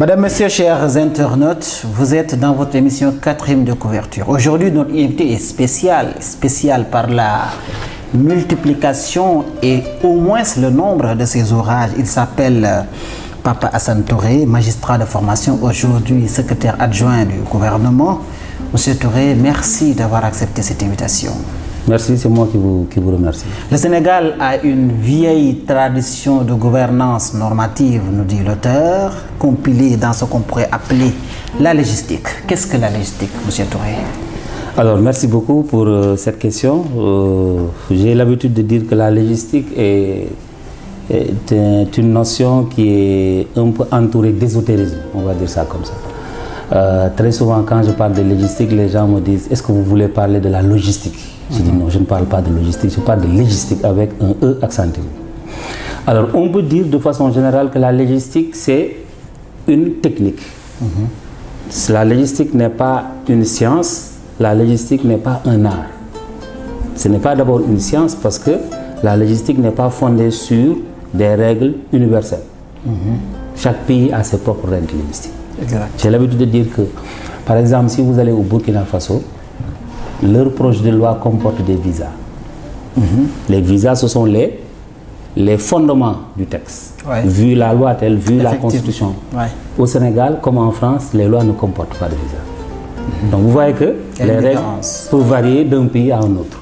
Madame, Monsieur, chers internautes, vous êtes dans votre émission 4e de couverture. Aujourd'hui, notre invité est spécial par la multiplication et au moins le nombre de ses ouvrages. Il s'appelle Papa Assane Touré, magistrat de formation, aujourd'hui secrétaire adjoint du gouvernement. Monsieur Touré, merci d'avoir accepté cette invitation. Merci, c'est moi qui vous remercie. Le Sénégal a une vieille tradition de gouvernance normative, nous dit l'auteur, compilée dans ce qu'on pourrait appeler la légistique. Qu'est-ce que la légistique, monsieur Touré? Alors, merci beaucoup pour cette question. J'ai l'habitude de dire que la légistique est une notion qui est un peu entourée d'ésotérisme, on va dire ça comme ça. Très souvent, quand je parle de légistique, les gens me disent « Est-ce que vous voulez parler de la logistique ?» Je dis non, je ne parle pas de logistique, je parle de légistique avec un E accentué. Alors, on peut dire de façon générale que la légistique, c'est une technique. La légistique n'est pas une science, la légistique n'est pas un art. Ce n'est pas d'abord une science parce que la légistique n'est pas fondée sur des règles universelles. Chaque pays a ses propres règles linguistiques. J'ai l'habitude de dire que, par exemple, si vous allez au Burkina Faso, leur projet de loi comporte des visas. Les visas, ce sont les fondements du texte. Vu la loi telle, vu la Constitution. Au Sénégal, comme en France, les lois ne comportent pas de visas. Donc vous voyez que les règles peuvent varier d'un pays à un autre.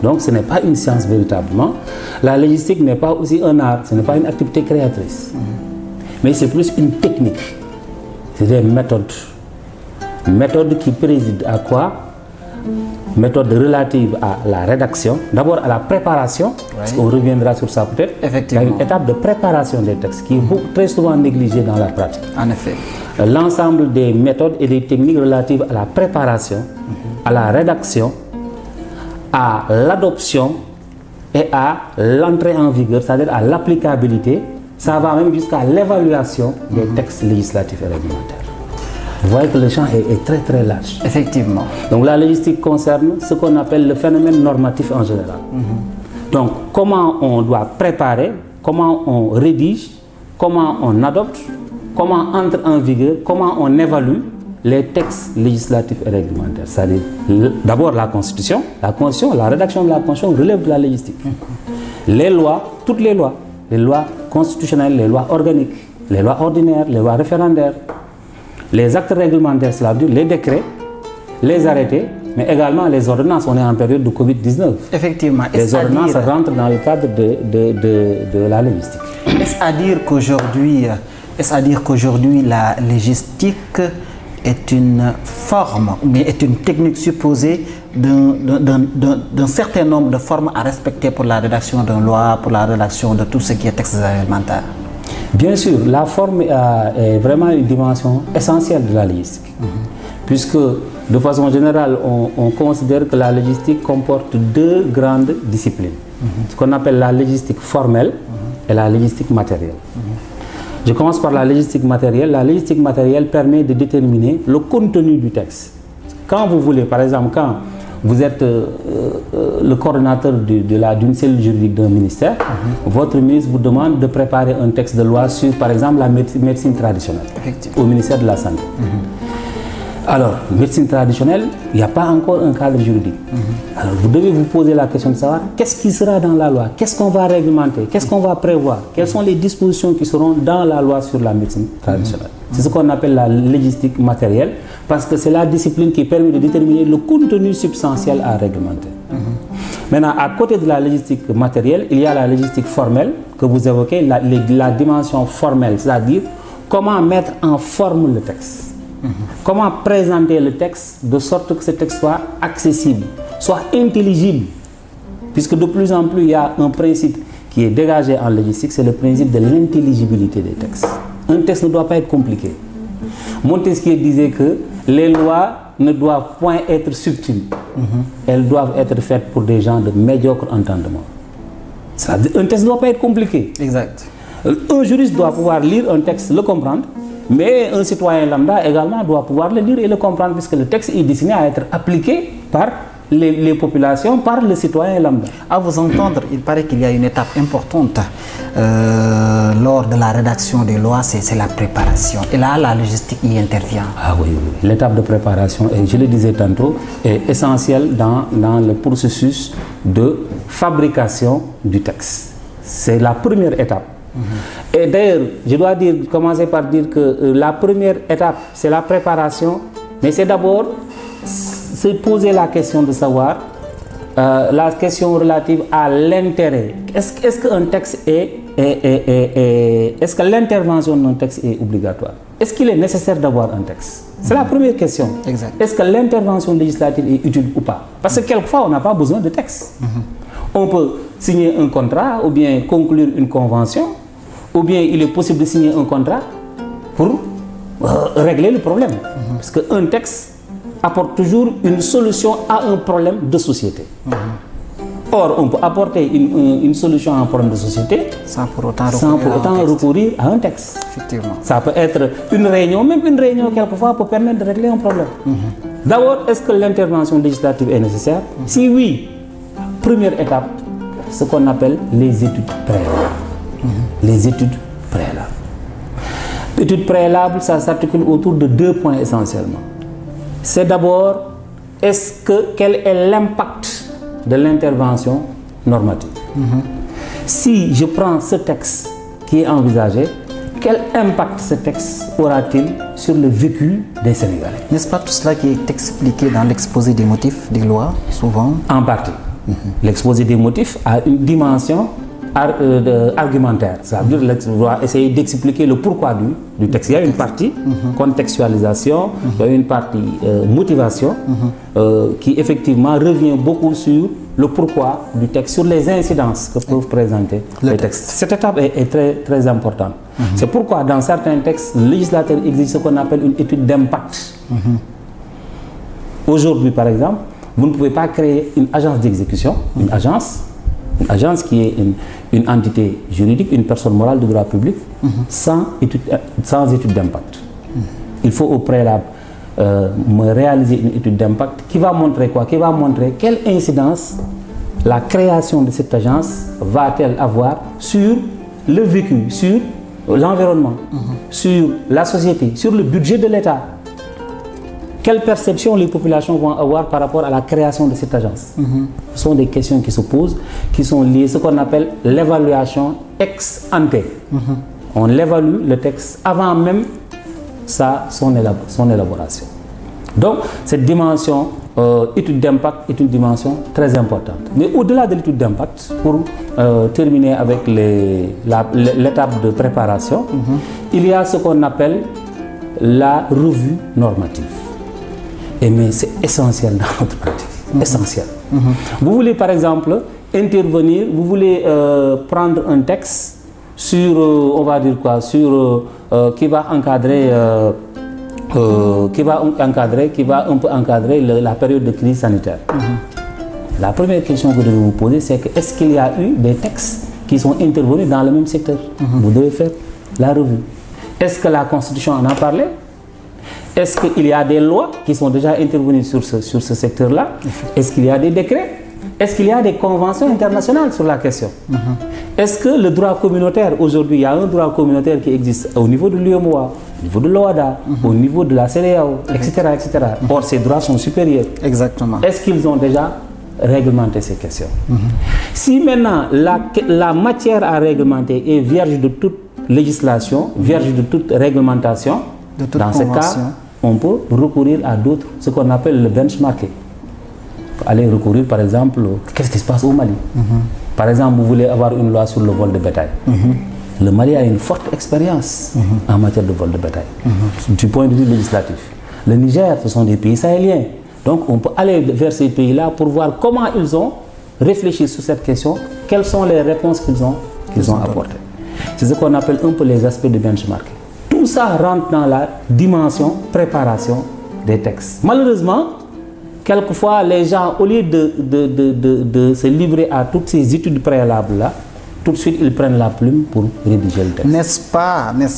Donc ce n'est pas une science véritablement. La légistique n'est pas aussi un art, ce n'est pas une activité créatrice. Mais c'est plus une technique. C'est des méthodes. Méthodes qui président à quoi? Méthode relative à la rédaction, d'abord à la préparation, parce qu'on reviendra sur ça peut-être. Il y a une étape de préparation des textes qui est très souvent négligée dans la pratique. En effet. L'ensemble des méthodes et des techniques relatives à la préparation, à la rédaction, à l'adoption et à l'entrée en vigueur, c'est-à-dire à l'applicabilité, ça va même jusqu'à l'évaluation des textes législatifs et réglementaires. Vous voyez que le champ est très très large. Effectivement. Donc la légistique concerne ce qu'on appelle le phénomène normatif en général. Donc comment on doit préparer, comment on rédige, comment on adopte, comment entre en vigueur, comment on évalue les textes législatifs et réglementaires. C'est-à-dire d'abord la Constitution, la rédaction de la Constitution relève de la légistique. Les lois, toutes les lois constitutionnelles, les lois organiques, les lois ordinaires, les lois référendaires, les actes réglementaires, cela veut dire les décrets, les arrêtés, mais également les ordonnances. On est en période de Covid-19. Effectivement. Les ordonnances rentrent dans le cadre de la légistique. Est-ce à dire qu'aujourd'hui, la légistique est une forme, mais est une technique supposée d'un certain nombre de formes à respecter pour la rédaction d'une loi, pour la rédaction de tout ce qui est texte réglementaire? Bien sûr, la forme est vraiment une dimension essentielle de la légistique. Puisque, de façon générale, on considère que la légistique comporte deux grandes disciplines. Ce qu'on appelle la légistique formelle et la légistique matérielle. Je commence par la légistique matérielle. La légistique matérielle permet de déterminer le contenu du texte. Quand vous voulez, par exemple, quand vous êtes le coordonnateur d'une cellule juridique d'un ministère, votre ministre vous demande de préparer un texte de loi sur, par exemple, la médecine traditionnelle au ministère de la Santé. Alors, médecine traditionnelle, il n'y a pas encore un cadre juridique. Alors, vous devez vous poser la question de savoir qu'est-ce qui sera dans la loi, qu'est-ce qu'on va réglementer, qu'est-ce qu'on va prévoir, quelles sont les dispositions qui seront dans la loi sur la médecine traditionnelle. C'est ce qu'on appelle la légistique matérielle, parce que c'est la discipline qui permet de déterminer le contenu substantiel à réglementer. Maintenant, à côté de la légistique matérielle, il y a la légistique formelle que vous évoquez, la dimension formelle, c'est-à-dire comment mettre en forme le texte. Comment présenter le texte de sorte que ce texte soit accessible, soit intelligible. Puisque de plus en plus, il y a un principe qui est dégagé en légistique, c'est le principe de l'intelligibilité des textes. Un texte ne doit pas être compliqué. Montesquieu disait que les lois ne doivent point être subtiles. Elles doivent être faites pour des gens de médiocre entendement. Un texte ne doit pas être compliqué. Exact. Un juriste doit pouvoir lire un texte, le comprendre, mais un citoyen lambda également doit pouvoir le lire et le comprendre, puisque le texte est destiné à être appliqué par les populations par le citoyen lambda. À vous entendre, il paraît qu'il y a une étape importante lors de la rédaction des lois, c'est la préparation. Et là, la logistique y intervient. Ah oui, oui. L'étape de préparation, et je le disais tantôt, est essentielle dans le processus de fabrication du texte. C'est la première étape. Et d'ailleurs, je dois commencer par dire que la première étape, c'est la préparation, mais c'est d'abord se poser la question de savoir, la question relative à l'intérêt. Est-ce qu'un texte est-ce que l'intervention d'un texte est obligatoire? Est-ce qu'il est nécessaire d'avoir un texte? C'est la première question. Est-ce que l'intervention législative est utile ou pas? Parce que quelquefois, on n'a pas besoin de texte. On peut signer un contrat ou bien conclure une convention, ou bien il est possible de signer un contrat pour régler le problème. Parce qu'un texte apporte toujours une solution à un problème de société. Or, on peut apporter une solution à un problème de société sans pour autant recourir à un texte. Effectivement. Ça peut être une réunion, même une réunion quelquefois peut permettre de régler un problème. D'abord, est-ce que l'intervention législative est nécessaire? Si oui, première étape, ce qu'on appelle les études préalables. Les études préalables. L'étude préalable, ça s'articule autour de 2 points essentiellement. C'est d'abord, quel est l'impact de l'intervention normative? Si je prends ce texte qui est envisagé, quel impact ce texte aura-t-il sur le vécu des Sénégalais? N'est-ce pas tout cela qui est expliqué dans l'exposé des motifs des lois, souvent? En partie. L'exposé des motifs a une dimension argumentaire. Ça veut dire qu'on doit essayer d'expliquer le pourquoi du texte. Il y a une partie contextualisation, il y a une partie motivation qui effectivement revient beaucoup sur le pourquoi du texte, sur les incidences que peuvent présenter les textes. Cette étape est très, très importante. C'est pourquoi dans certains textes, le législateur exige ce qu'on appelle une étude d'impact. Aujourd'hui, par exemple, vous ne pouvez pas créer une agence d'exécution, une agence qui est une entité juridique, une personne morale de droit public, sans étude d'impact. Il faut au préalable me réaliser une étude d'impact qui va montrer quoi? Qui va montrer quelle incidence la création de cette agence va-t-elle avoir sur le vécu, sur l'environnement, sur la société, sur le budget de l'État. Quelle perception les populations vont avoir par rapport à la création de cette agence? Ce sont des questions qui se posent, qui sont liées à ce qu'on appelle l'évaluation ex ante. On évalue le texte avant même son élaboration. Donc, cette dimension étude d'impact est une dimension très importante. Mais au-delà de l'étude d'impact, pour terminer avec l'étape de préparation, il y a ce qu'on appelle la revue normative. Et mais c'est essentiel dans notre pratique, essentiel. Vous voulez par exemple intervenir, vous voulez prendre un texte sur, on va dire quoi, sur qui va encadrer, qui va un peu encadrer la période de crise sanitaire. La première question que vous devez vous poser, c'est que est-ce qu'il y a eu des textes qui sont intervenus dans le même secteur? Vous devez faire la revue. Est-ce que la Constitution en a parlé? Est-ce qu'il y a des lois qui sont déjà intervenues sur ce secteur-là? Est-ce qu'il y a des décrets? Est-ce qu'il y a des conventions internationales sur la question? Est-ce que le droit communautaire, aujourd'hui, il y a un droit communautaire qui existe au niveau de l'UEMOA, au niveau de l'OHADA, au niveau de la CEDEAO, etc., etc. Or, ces droits sont supérieurs. Exactement. Est-ce qu'ils ont déjà réglementé ces questions? Si maintenant la matière à réglementer est vierge de toute législation, vierge de toute réglementation, dans ce cas, on peut recourir à d'autres, ce qu'on appelle le benchmarking. Aller recourir par exemple, qu'est-ce qui se passe au Mali? Par exemple, vous voulez avoir une loi sur le vol de bétail. Le Mali a une forte expérience en matière de vol de bétail, du point de vue législatif. Le Niger, ce sont des pays sahéliens. Donc on peut aller vers ces pays-là pour voir comment ils ont réfléchi sur cette question, quelles sont les réponses qu'ils ont apportées. C'est ce qu'on appelle un peu les aspects de benchmarking. Tout ça rentre dans la dimension préparation des textes. Malheureusement, quelquefois, les gens, au lieu de se livrer à toutes ces études préalables-là, tout de suite ils prennent la plume pour rédiger le texte. N'est-ce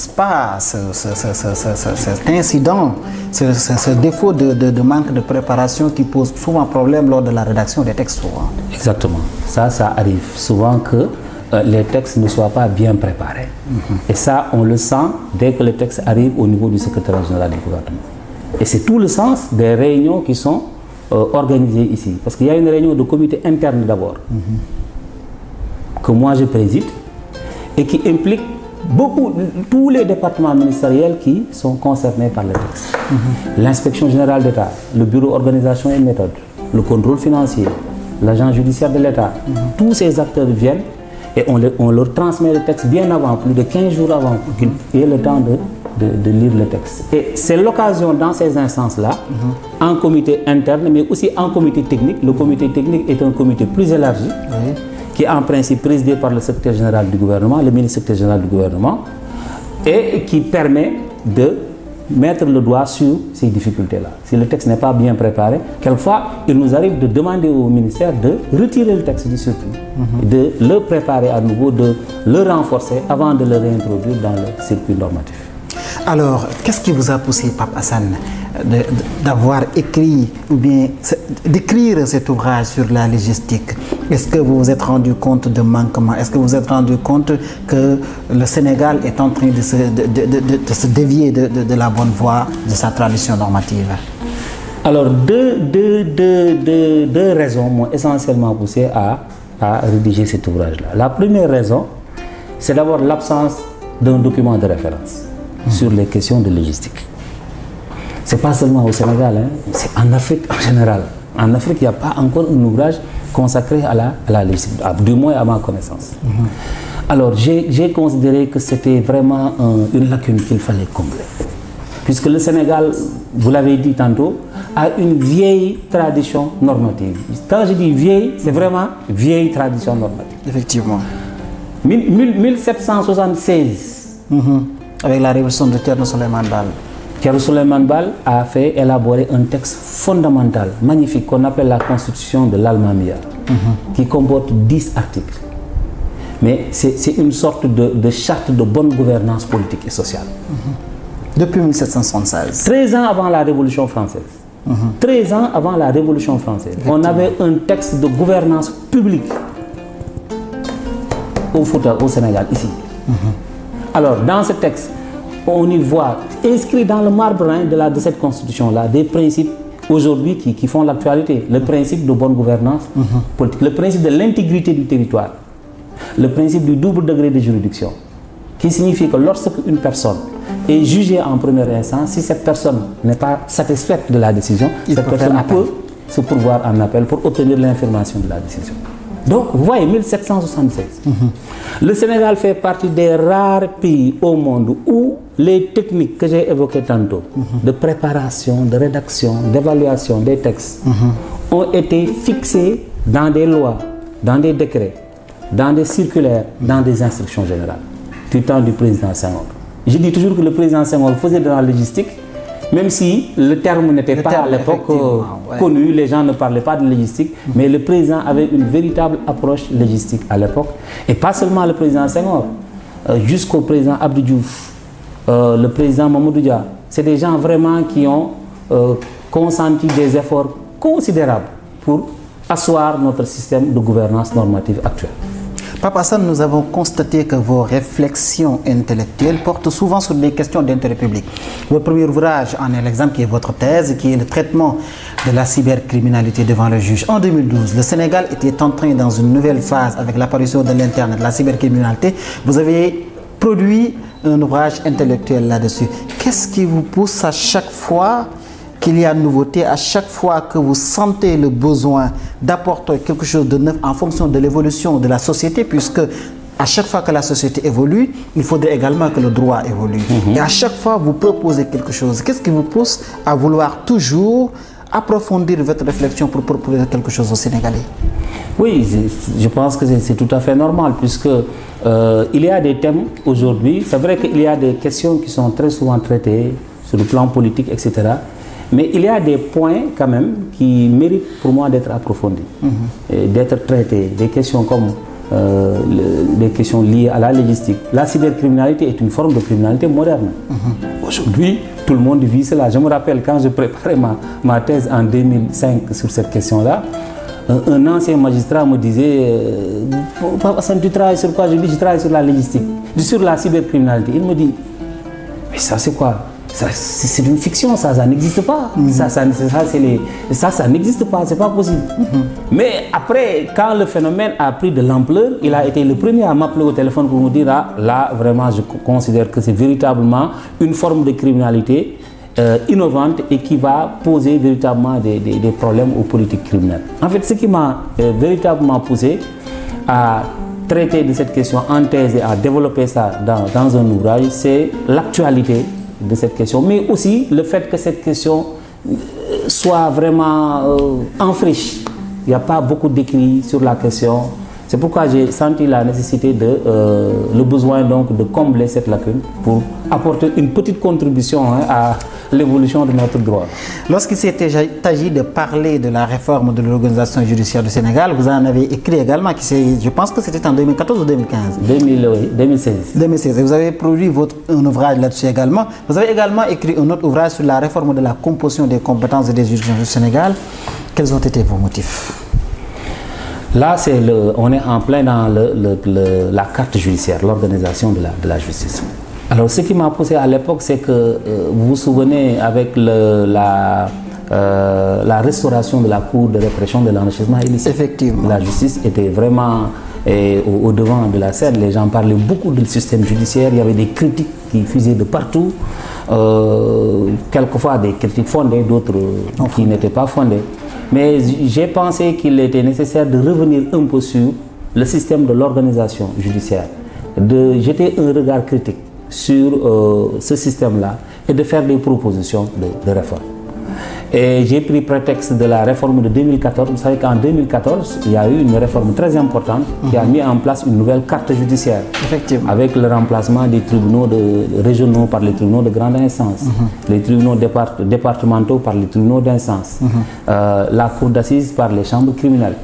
pas, cet incident, ce défaut de manque de préparation qui pose souvent problème lors de la rédaction des textes souvent. Exactement. Ça arrive souvent que les textes ne soient pas bien préparés. Et ça, on le sent dès que le texte arrive au niveau du secrétaire général du gouvernement. Et c'est tout le sens des réunions qui sont organisées ici. Parce qu'il y a une réunion de comité interne d'abord, que moi je préside, et qui implique tous les départements ministériels qui sont concernés par le texte. L'inspection générale d'État, le bureau organisation et méthode, le contrôle financier, l'agent judiciaire de l'État, tous ces acteurs viennent et on leur transmet le texte bien avant, plus de 15 jours avant, pour qu'ils aient le temps de lire le texte. Et c'est l'occasion dans ces instances-là, en comité interne, mais aussi en comité technique. Le comité technique est un comité plus élargi, qui est en principe présidé par le secrétaire général du gouvernement, le ministre secrétaire général du gouvernement, et qui permet de mettre le doigt sur ces difficultés-là. Si le texte n'est pas bien préparé, quelquefois, il nous arrive de demander au ministère de retirer le texte du circuit, de le préparer à nouveau, de le renforcer avant de le réintroduire dans le circuit normatif. Alors, qu'est-ce qui vous a poussé, Pape Assane, d'avoir écrit ou bien d'écrire cet ouvrage sur la logistique? Est-ce que vous vous êtes rendu compte de manquements? Est-ce que vous vous êtes rendu compte que le Sénégal est en train de se dévier de la bonne voie de sa tradition normative? Alors, deux raisons m'ont essentiellement poussé à rédiger cet ouvrage-là. La première raison, c'est d'abord l'absence d'un document de référence sur les questions de logistique. Ce n'est pas seulement au Sénégal, c'est en Afrique en général. En Afrique, il n'y a pas encore un ouvrage consacré à la logistique, du moins à ma connaissance. Alors, j'ai considéré que c'était vraiment une lacune qu'il fallait combler. Puisque le Sénégal, vous l'avez dit tantôt, a une vieille tradition normative. Quand je dis vieille, c'est vraiment vieille tradition normative. Effectivement. 1776. Avec la révolution de Thierno Souleymane Baal. Thierno Souleymane Baal a fait élaborer un texte fondamental, magnifique, qu'on appelle la Constitution de l'Almamia, qui comporte 10 articles. Mais c'est une sorte de charte de bonne gouvernance politique et sociale. Depuis 1776. 13 ans avant la Révolution française. 13 ans avant la Révolution française. On avait un texte de gouvernance publique au Fouta, au Sénégal, ici. Alors, dans ce texte, on y voit, inscrit dans le marbre de cette constitution-là, des principes aujourd'hui qui font l'actualité. Le principe de bonne gouvernance politique, le principe de l'intégrité du territoire, le principe du double degré de juridiction, qui signifie que lorsque une personne est jugée en première instance, si cette personne n'est pas satisfaite de la décision, cette personne peut se pourvoir en appel pour obtenir l'information de la décision. Donc, vous voyez, 1776. Le Sénégal fait partie des rares pays au monde où les techniques que j'ai évoquées tantôt, de préparation, de rédaction, d'évaluation des textes, ont été fixées dans des lois, dans des décrets, dans des circulaires, dans des instructions générales, du temps du président Senghor. Je dis toujours que le président Senghor faisait de la logistique, même si le terme n'était pas à l'époque connu, les gens ne parlaient pas de logistique, mais le président avait une véritable approche logistique à l'époque. Et pas seulement le président Senghor, jusqu'au président Abdou Diouf, le président Mamadou Dia. C'est des gens vraiment qui ont consenti des efforts considérables pour asseoir notre système de gouvernance normative actuel. Pape Assane, nous avons constaté que vos réflexions intellectuelles portent souvent sur des questions d'intérêt public. Votre premier ouvrage en est l'exemple qui est votre thèse, qui est le traitement de la cybercriminalité devant le juge. En 2012, le Sénégal était entré dans une nouvelle phase avec l'apparition de l'Internet, de la cybercriminalité. Vous avez produit un ouvrage intellectuel là-dessus. Qu'est-ce qui vous pousse à chaque fois qu'il y a une nouveauté, à chaque fois que vous sentez le besoin d'apporter quelque chose de neuf en fonction de l'évolution de la société, puisque à chaque fois que la société évolue, il faudrait également que le droit évolue. Et à chaque fois, vous proposez quelque chose. Qu'est-ce qui vous pousse à vouloir toujours approfondir votre réflexion pour proposer quelque chose aux Sénégalais? Oui, je pense que c'est tout à fait normal, puisque il y a des thèmes aujourd'hui. C'est vrai qu'il y a des questions qui sont très souvent traitées sur le plan politique, etc. Mais il y a des points quand même qui méritent pour moi d'être approfondis, d'être traités. Des questions comme les questions liées à la logistique. La cybercriminalité est une forme de criminalité moderne. Aujourd'hui, tout le monde vit cela. Je me rappelle quand je préparais ma thèse en 2005 sur cette question-là, un ancien magistrat me disait tu travailles sur quoi? Je dis je travaille sur la logistique, sur la cybercriminalité. Il me dit mais ça c'est quoi? C'est une fiction, ça n'existe pas. Ça n'existe pas, c'est pas possible. Mais après, quand le phénomène a pris de l'ampleur, il a été le premier à m'appeler au téléphone pour me dire là vraiment je considère que c'est véritablement une forme de criminalité innovante et qui va poser véritablement des problèmes aux politiques criminelles. En fait, ce qui m'a véritablement poussé à traiter de cette question en thèse et à développer ça dans un ouvrage, c'est l'actualité de cette question, mais aussi le fait que cette question soit vraiment en friche. Il n'y a pas beaucoup d'écrits sur la question. C'est pourquoi j'ai senti la nécessité le besoin donc de combler cette lacune pour apporter une petite contribution à l'évolution de notre droit. Lorsqu'il s'était agi de parler de la réforme de l'organisation judiciaire du Sénégal, vous en avez écrit également, je pense que c'était en 2014 ou 2015 2016. 2016. Et vous avez produit un ouvrage là-dessus également. Vous avez également écrit un autre ouvrage sur la réforme de la composition des compétences et des juridictions du Sénégal. Quels ont été vos motifs? Là, on est en plein dans la carte judiciaire, l'organisation de la justice. Alors, ce qui m'a poussé à l'époque, c'est que vous vous souvenez avec la restauration de la Cour de répression de l'enrichissement illicite. Effectivement. La justice était vraiment au devant de la scène. Les gens parlaient beaucoup du système judiciaire. Il y avait des critiques qui fusaient de partout. Quelquefois des critiques fondées, d'autres qui n'étaient pas fondées. Mais j'ai pensé qu'il était nécessaire de revenir un peu sur le système de l'organisation judiciaire, de jeter un regard critique sur ce système-là et de faire des propositions de réforme. Et j'ai pris prétexte de la réforme de 2014. Vous savez qu'en 2014, il y a eu une réforme très importante qui a mis en place une nouvelle carte judiciaire. Effectivement. Avec le remplacement des tribunaux régionaux par les tribunaux de grande instance, les tribunaux départementaux par les tribunaux d'instance, la cour d'assises par les chambres criminelles.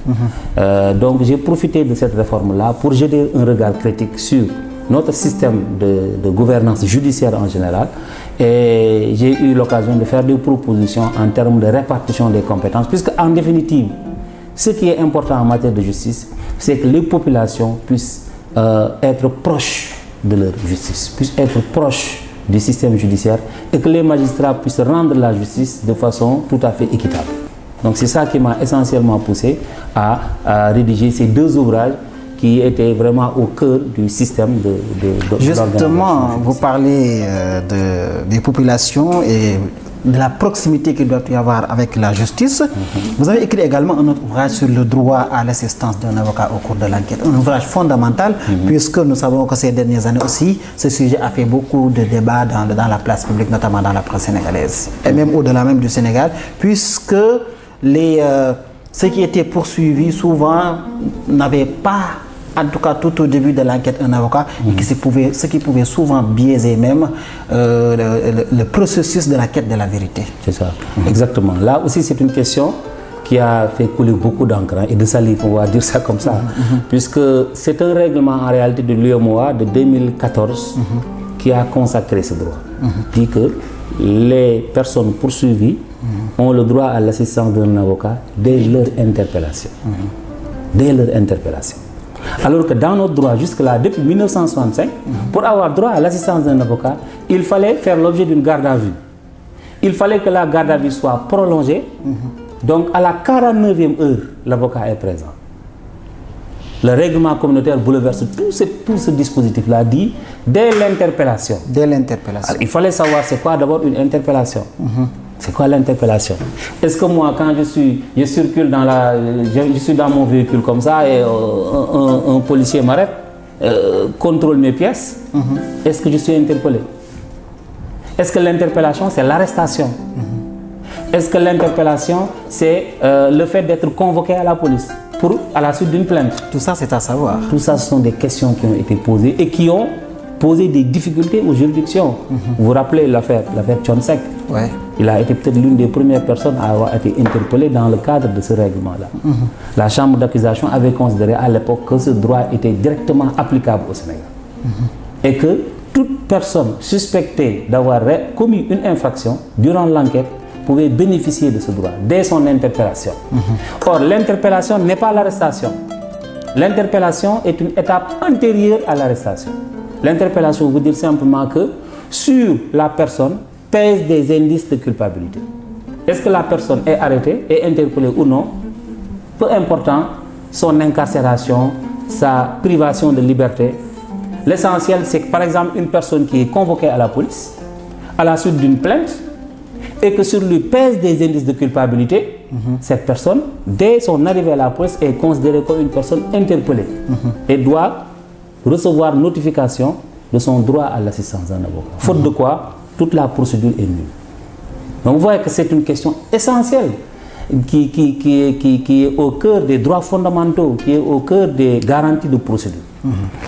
Donc j'ai profité de cette réforme-là pour jeter un regard critique sur notre système de gouvernance judiciaire en général, et j'ai eu l'occasion de faire des propositions en termes de répartition des compétences, puisque en définitive, ce qui est important en matière de justice, c'est que les populations puissent être proches de leur justice, puissent être proches du système judiciaire, et que les magistrats puissent rendre la justice de façon tout à fait équitable. Donc c'est ça qui m'a essentiellement poussé à rédiger ces deux ouvrages qui était vraiment au cœur du système de Justement, vous parlez des populations et de la proximité qu'il doit y avoir avec la justice. Vous avez écrit également un autre ouvrage sur le droit à l'assistance d'un avocat au cours de l'enquête. Un ouvrage fondamental, puisque nous savons que ces dernières années aussi, ce sujet a fait beaucoup de débats dans la place publique, notamment dans la presse sénégalaise, et même au-delà même du Sénégal, puisque ceux qui étaient poursuivis souvent n'avaient pas, en tout cas tout au début de l'enquête, un avocat, et ce qui pouvait souvent biaiser même le processus de la quête de la vérité. C'est ça, exactement. Là aussi, c'est une question qui a fait couler beaucoup d'encre et de salive, on va dire ça comme ça, puisque c'est un règlement en réalité de l'UEMOA de 2014 qui a consacré ce droit. Dit que les personnes poursuivies ont le droit à l'assistance d'un avocat dès leur interpellation. Dès leur interpellation. Alors que dans notre droit, jusque-là, depuis 1965, pour avoir droit à l'assistance d'un avocat, il fallait faire l'objet d'une garde à vue. Il fallait que la garde à vue soit prolongée. Donc, à la 49e heure, l'avocat est présent. Le règlement communautaire bouleverse tout ce dispositif-là, dit dès l'interpellation. Dès l'interpellation. Il fallait savoir c'est quoi d'abord une interpellation. C'est quoi l'interpellation? Est-ce que moi, quand je circule je suis dans mon véhicule comme ça et un policier m'arrête, contrôle mes pièces, est-ce que je suis interpellé? Est-ce que l'interpellation, c'est l'arrestation? Est-ce que l'interpellation, c'est le fait d'être convoqué à la police à la suite d'une plainte? Tout ça, c'est à savoir. Tout ça, ce sont des questions qui ont été posées et qui ont posé des difficultés aux juridictions. Vous vous rappelez l'affaire Thione Seck? Ouais. Il a été peut-être l'une des premières personnes à avoir été interpellée dans le cadre de ce règlement-là. La chambre d'accusation avait considéré à l'époque que ce droit était directement applicable au Sénégal. Et que toute personne suspectée d'avoir commis une infraction durant l'enquête pouvait bénéficier de ce droit dès son interpellation. Or, l'interpellation n'est pas l'arrestation. L'interpellation est une étape antérieure à l'arrestation. L'interpellation veut dire simplement que sur la personne pèsent des indices de culpabilité. Est-ce que la personne est arrêtée, est interpellée ou non? Peu important son incarcération, sa privation de liberté. L'essentiel, c'est que par exemple, une personne qui est convoquée à la police, à la suite d'une plainte, et que sur lui pèse des indices de culpabilité, cette personne, dès son arrivée à la police, est considérée comme une personne interpellée et doit recevoir notification de son droit à l'assistance d'un avocat. Faute de quoi, toute la procédure est nulle. Donc vous voyez que c'est une question essentielle qui est au cœur des droits fondamentaux, qui est au cœur des garanties de procédure.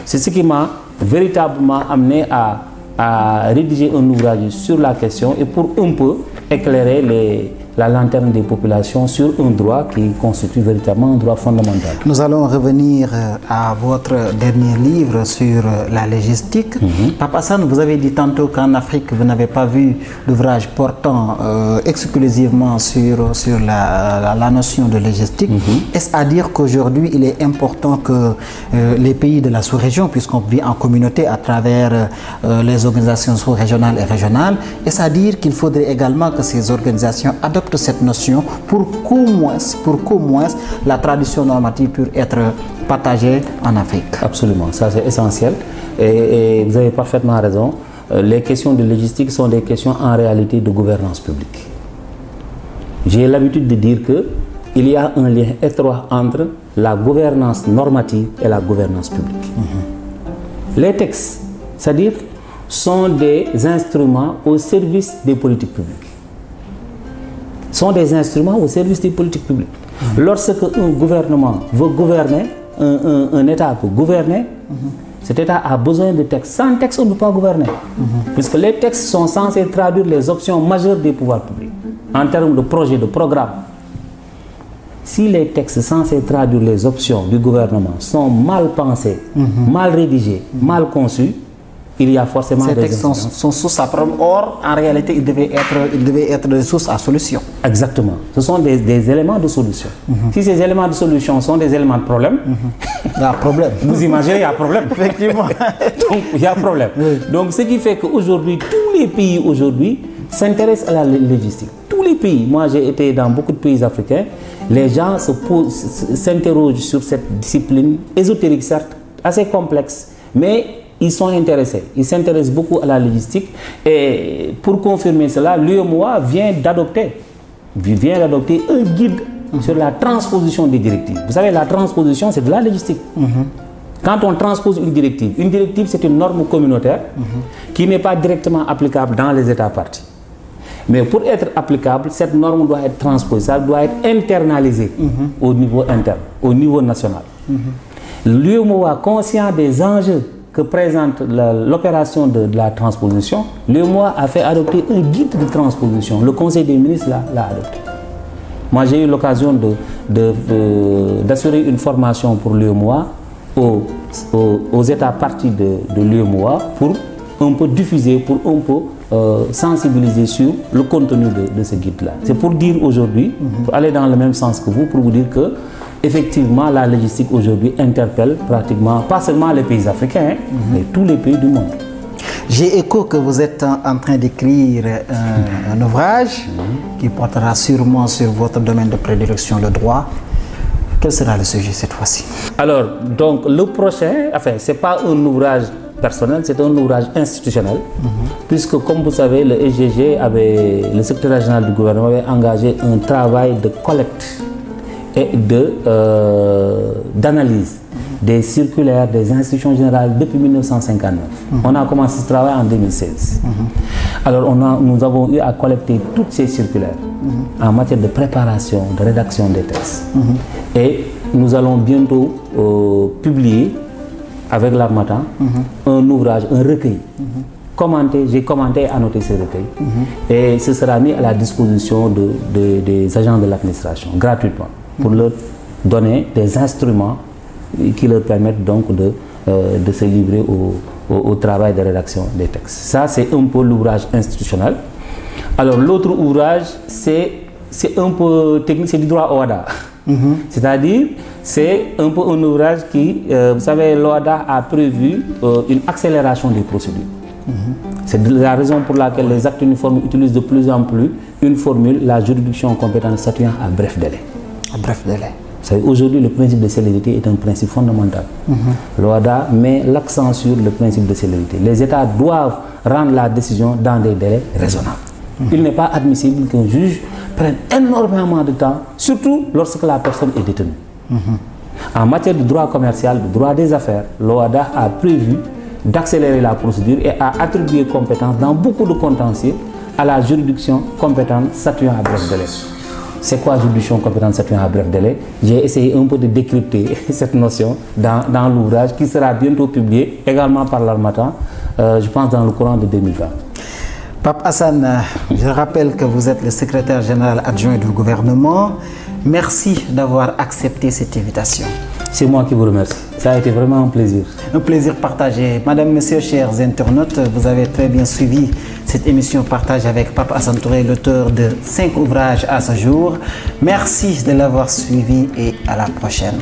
C'est ce qui m'a véritablement amené à rédiger un ouvrage sur la question et pour un peu éclairer la lanterne des populations sur un droit qui constitue véritablement un droit fondamental. Nous allons revenir à votre dernier livre sur la légistique. Papa Assane, vous avez dit tantôt qu'en Afrique, vous n'avez pas vu d'ouvrage portant exclusivement sur la notion de légistique. Est-ce à dire qu'aujourd'hui, il est important que les pays de la sous-région, puisqu'on vit en communauté à travers les organisations sous-régionales et régionales, est-ce à dire qu'il faudrait également que ces organisations adoptent cette notion pour qu'au moins la tradition normative puisse être partagée en Afrique? Absolument, ça c'est essentiel et vous avez parfaitement raison. Les questions de légistique sont des questions en réalité de gouvernance publique. J'ai l'habitude de dire qu'il y a un lien étroit entre la gouvernance normative et la gouvernance publique. Les textes, c'est-à-dire, sont des instruments au service des politiques publiques. Sont des instruments au service des politiques publiques. Lorsque un gouvernement veut gouverner, un État peut gouverner, cet État a besoin de textes. Sans texte, on ne peut pas gouverner. Puisque les textes sont censés traduire les options majeures des pouvoirs publics en termes de projets, de programmes. Si les textes censés traduire les options du gouvernement sont mal pensés, mal rédigés, mal conçus, il y a forcément ces des textes sont source à problème. Or, en réalité, ils devaient être des sources à solution. Exactement. Ce sont des éléments de solution. Si ces éléments de solution sont des éléments de problème, il y a un problème. Vous imaginez, il y a un problème. Effectivement. Donc, il y a un problème. Donc, ce qui fait qu'aujourd'hui, tous les pays aujourd'hui s'intéressent à la légistique. Tous les pays. Moi, j'ai été dans beaucoup de pays africains. Les gens s'interrogent sur cette discipline ésotérique, certes, assez complexe, mais ils sont intéressés. Ils s'intéressent beaucoup à la légistique. Et pour confirmer cela, l'UEMOA vient d'adopter un guide sur la transposition des directives. Vous savez, la transposition, c'est de la légistique. Quand on transpose une directive c'est une norme communautaire qui n'est pas directement applicable dans les États parties. Mais pour être applicable, cette norme doit être transposée, ça doit être internalisée au niveau interne, au niveau national. L'UEMOA, conscient des enjeux que présente l'opération de la transposition, l'UEMOA a fait adopter un guide de transposition. Le Conseil des ministres l'a adopté. Moi, j'ai eu l'occasion d'assurer une formation pour l'UEMOA aux États parties de l'UEMOA pour un peu diffuser, pour un peu sensibiliser sur le contenu de ce guide-là. C'est pour dire aujourd'hui, pour aller dans le même sens que vous, pour vous dire que effectivement, la légistique aujourd'hui interpelle pratiquement, pas seulement les pays africains, mais tous les pays du monde. J'ai écho que vous êtes en train d'écrire un ouvrage qui portera sûrement sur votre domaine de prédilection, le droit. Quel sera le sujet cette fois-ci? Alors, donc, le prochain, enfin, ce n'est pas un ouvrage personnel, c'est un ouvrage institutionnel, puisque, comme vous savez, le SGG, le secrétaire général du gouvernement, avait engagé un travail de collecte et d'analyse des circulaires des institutions générales depuis 1959. On a commencé ce travail en 2016. Alors nous avons eu à collecter toutes ces circulaires en matière de préparation, de rédaction des textes. Et nous allons bientôt publier avec l'Harmattan un ouvrage, un recueil j'ai commenté et annoté ce recueil. Et ce sera mis à la disposition des agents de l'administration, gratuitement, pour leur donner des instruments qui leur permettent donc de se livrer au travail de rédaction des textes. Ça, c'est un peu l'ouvrage institutionnel. Alors, l'autre ouvrage, c'est un peu technique, c'est du droit OHADA. C'est-à-dire, c'est un peu un ouvrage qui, vous savez, l'OHADA a prévu une accélération des procédures. C'est la raison pour laquelle les actes uniformes utilisent de plus en plus une formule, la juridiction compétente statuant à bref délai. À bref délai. Aujourd'hui, le principe de célérité est un principe fondamental. L'OHADA met l'accent sur le principe de célérité. Les États doivent rendre la décision dans des délais raisonnables. Il n'est pas admissible qu'un juge prenne énormément de temps, surtout lorsque la personne est détenue. En matière de droit commercial, de droit des affaires, l'OHADA a prévu d'accélérer la procédure et a attribué compétence dans beaucoup de contentieux à la juridiction compétente statuant à bref délai. C'est quoi juridiction compétente statuant à bref délai? J'ai essayé un peu de décrypter cette notion dans l'ouvrage qui sera bientôt publié également par l'Harmattan, je pense dans le courant de 2020. Pape Hassan, je rappelle que vous êtes le secrétaire général adjoint du gouvernement. Merci d'avoir accepté cette invitation. C'est moi qui vous remercie. Ça a été vraiment un plaisir. Un plaisir partagé. Madame, Messieurs, chers internautes, vous avez très bien suivi cette émission Partage avec Pape Hassan Touré, l'auteur de 5 ouvrages à ce jour. Merci de l'avoir suivi et à la prochaine.